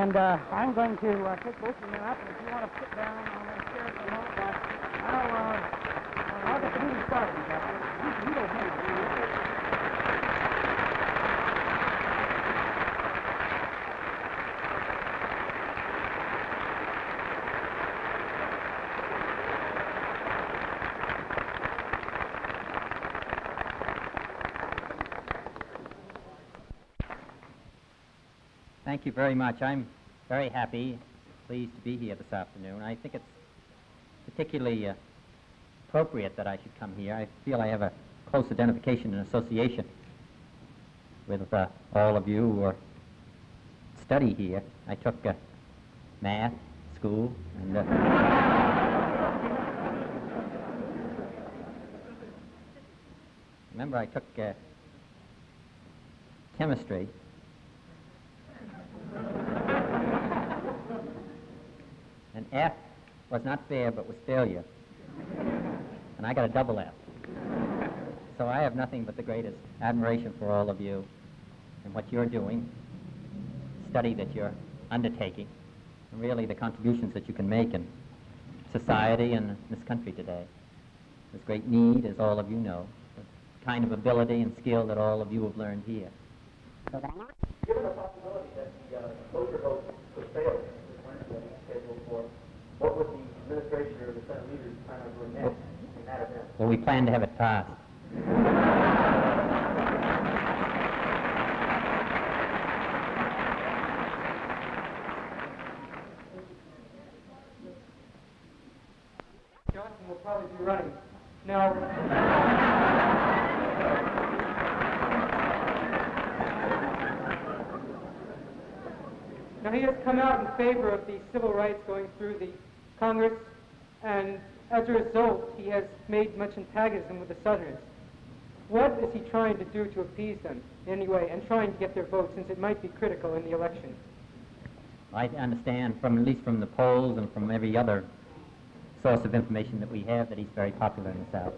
And I'm going to take both of them up, and if you want to sit down, I'm going to share it for a moment, but I'll get the meeting started. You don't have to. Thank you very much. I'm very happy, pleased to be here this afternoon. I think it's particularly appropriate that I should come here. I feel I have a close identification and association with all of you who study here. I took math, school, and remember I took chemistry. And F was not fair, but was failure. And I got a double F. So I have nothing but the greatest admiration for all of you and what you're doing, study that you're undertaking, and really the contributions that you can make in society and this country today. There's great need, as all of you know, the kind of ability and skill that all of you have learned here. Given the possibility that the closure vote was failed, scheduled for, what would the administration or the Senate leaders plan on doing next in that event? Well, we plan to have it passed. Johnson will probably be running. Now, he has come out in favor of the civil rights going through the Congress, and as a result, he has made much antagonism with the Southerners. What is he trying to do to appease them anyway, and trying to get their vote, since it might be critical in the election? I understand, from at least from the polls and from every other source of information that we have, that he's very popular in the South.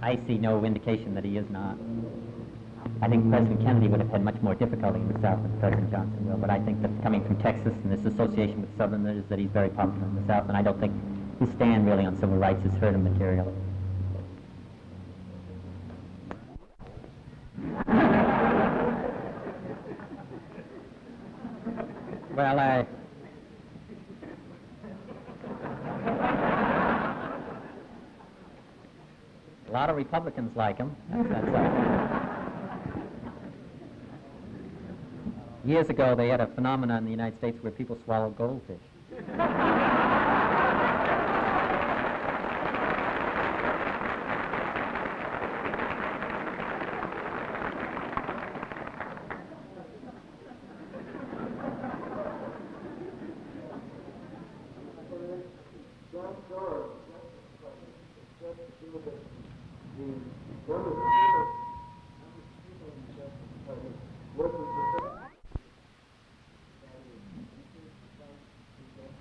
I see no indication that he is not. I think President Kennedy would have had much more difficulty in the South than President Johnson will, but I think that coming from Texas and this association with Southerners, that he's very popular in the South, and I don't think his stand really on civil rights has hurt him materially. Well, a lot of Republicans like him. Years ago, they had a phenomenon in the United States where people swallowed goldfish.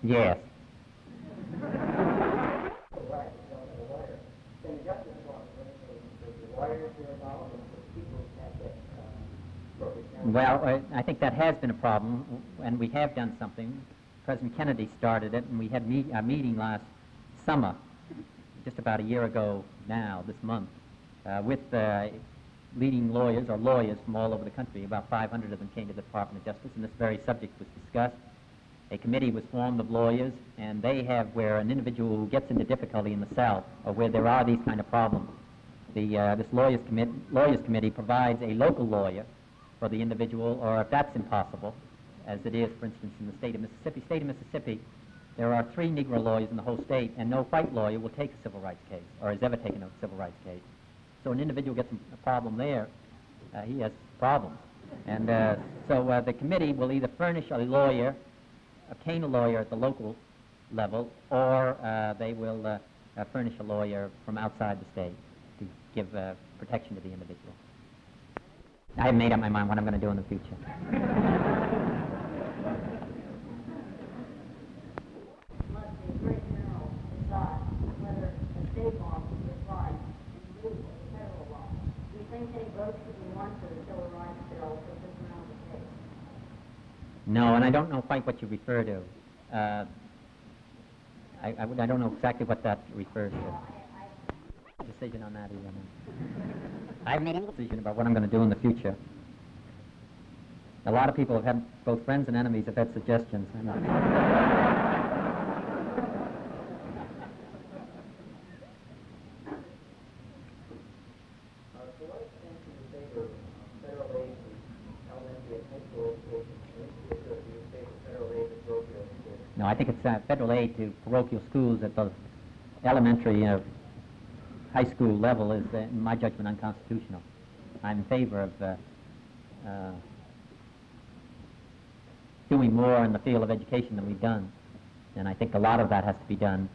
Yes. Well, I think that has been a problem, and we have done something. President Kennedy started it, and we had a meeting last summer, just about a year ago now, this month, with leading lawyers, or lawyers from all over the country. About 500 of them came to the Department of Justice, and this very subject was discussed. A committee was formed of lawyers, and they have, where an individual who gets into difficulty in the South, or where there are these kind of problems, this lawyers committee provides a local lawyer for the individual, or if that's impossible, as it is, for instance, in the state of Mississippi. State of Mississippi, there are 3 Negro lawyers in the whole state, and no white lawyer will take a civil rights case, or has ever taken a civil rights case. So an individual gets a problem there, he has problems. And so the committee will either furnish a lawyer, obtain a lawyer at the local level, or they will furnish a lawyer from outside the state to give protection to the individual. I haven't made up my mind what I'm going to do in the future. Must be a great general decide whether a state law is applied to federal law. Do you think any votes should be won for the civil rights bill if this went on the state? No, and I don't know quite what you refer to. I don't know exactly what that refers to. Decision on that either. I haven't made any decision about what I'm going to do in the future. A lot of people have had, both friends and enemies have had suggestions. To what extent do you favor federal aid to elementary and high school education? In particular, do you favor federal aid to parochial schools? No, I think it's federal aid to parochial schools at the elementary, high school level is, in my judgment, unconstitutional. I'm in favor of doing more in the field of education than we've done. And I think a lot of that has to be done.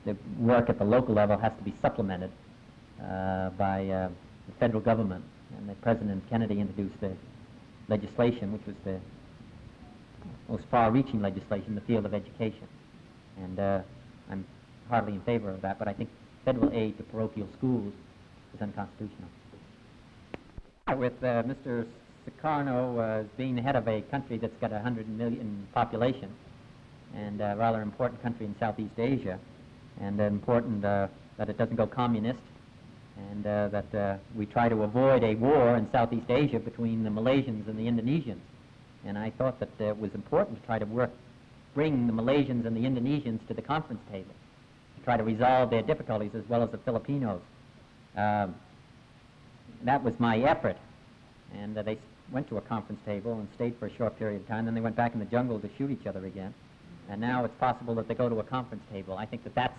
The work at the local level has to be supplemented by the federal government. And the President Kennedy introduced the legislation, which was the most far-reaching legislation in the field of education. And I'm hardly in favor of that, but I think federal aid to parochial schools is unconstitutional. With Mr. Sukarno as being the head of a country that's got 100 million population, and a rather important country in Southeast Asia, and important that it doesn't go communist, and that we try to avoid a war in Southeast Asia between the Malaysians and the Indonesians. And I thought that it was important to try to bring the Malaysians and the Indonesians to the conference table, to try to resolve their difficulties as well as the Filipinos. That was my effort. And they went to a conference table and stayed for a short period of time. Then they went back in the jungle to shoot each other again. And now it's possible that they go to a conference table. I think that's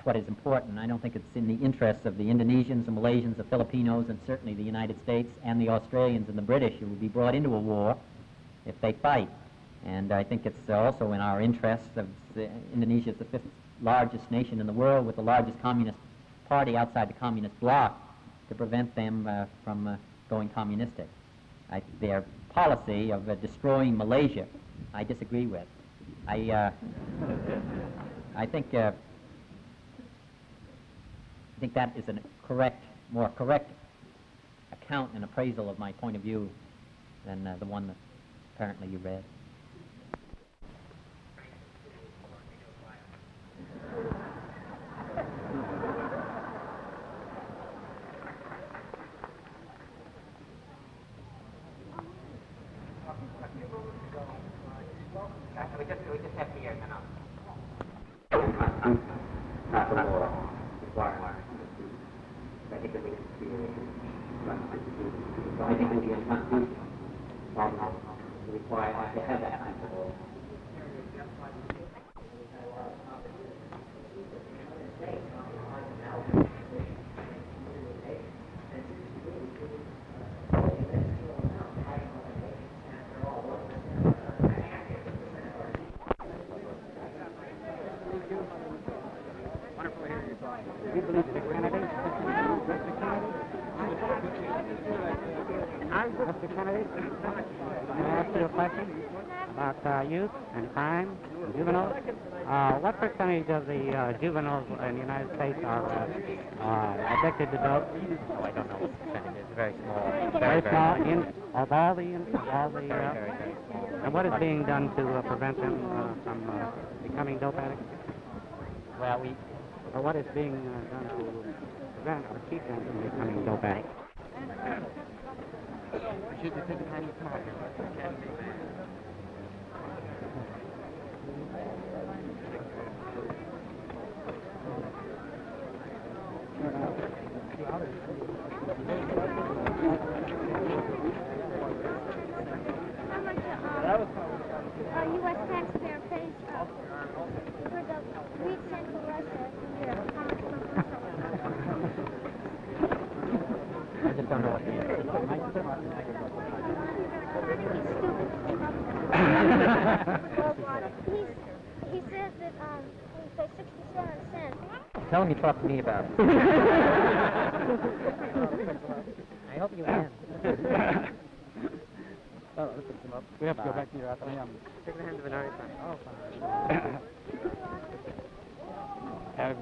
what is important. I don't think it's in the interests of the Indonesians, the Malaysians, the Filipinos, and certainly the United States and the Australians and the British, who will be brought into a war if they fight. And I think it's also in our interests. Indonesia is the 5th largest nation in the world with the largest communist party outside the communist bloc, to prevent them from going communistic. Their policy of destroying Malaysia, I disagree with. I think that is a more correct account and appraisal of my point of view than the one that apparently you read. We just have here and Not the law requirement. I think that we can see I think the Constitution requires to have that kind of law. Mr. Kennedy, may I ask you a question about youth and crime and juveniles? What percentage of the juveniles in the United States are addicted to dope? Oh, I don't know what the percentage is. Very small. Very small. Of all the Very small. and what is being done to prevent them from becoming dope addicts? Well, Or what is being done to prevent or keep them from becoming dope addicts? should be taken any time. How much U.S. taxpayer pays for the wheat sent to Russia every year? How much I just don't know what the He says that he pays 67 cents. Tell him you talk to me about it. I hope you can. We have to go back to your atrium. Shake the hand of an Irish man. Oh, fine. Have